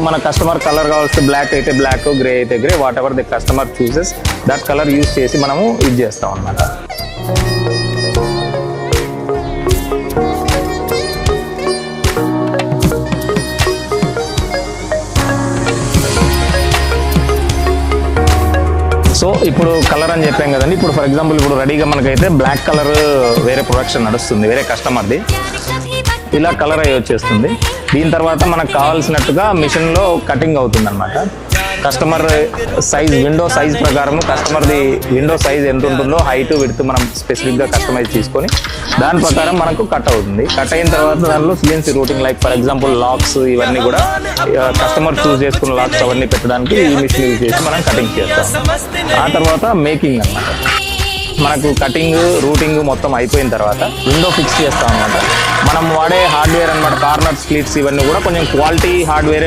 మన customer colour కావాల్సి black అయితే బ్లాక్, గ్రే అయితే grey, what ever the customer chooses that colour use చేసి మనము ఇది చేస్తాం అన్నమాట. సో ఇప్పుడు కలర్ అని చెప్పాం కదండి. ఇప్పుడు ఫర్ ఎగ్జాంపుల్ ఇప్పుడు రెడీగా మనకైతే బ్లాక్ కలర్ వేరే ప్రొడక్షన్ నడుస్తుంది, వేరే కస్టమర్ది. ఇలా కలర్ అయ్యి వచ్చేస్తుంది. దీని తర్వాత మనకు కావాల్సినట్టుగా మిషన్లో కటింగ్ అవుతుంది అనమాట. కస్టమర్ సైజ్, విండో సైజ్ ప్రకారము కస్టమర్ది విండో సైజ్ ఎంత ఉంటుందో హైట్ విడ్త్ మనం స్పెసిఫిక్గా కస్టమైజ్ తీసుకొని దాని ప్రకారం మనకు కట్ అవుతుంది. కట్ అయిన తర్వాత దానిలో CNC routing, like for example locks ఇవన్నీ కూడా కస్టమర్ చూస్ చేసుకున్న లాక్స్ అవన్నీ పెట్టడానికి ఈ మిషన్ యూజ్ చేసి మనం కటింగ్ చేస్తాం. ఆ తర్వాత మేకింగ్ అన్నమాట. మనకు కటింగ్ రూటింగ్ మొత్తం అయిపోయిన తర్వాత విండో ఫిక్స్ చేస్తాం అనమాట. మనం వాడే హార్డ్వేర్ అనమాట, కార్నర్ స్ప్లిట్స్ ఇవన్నీ కూడా కొంచెం క్వాలిటీ హార్డ్వేరే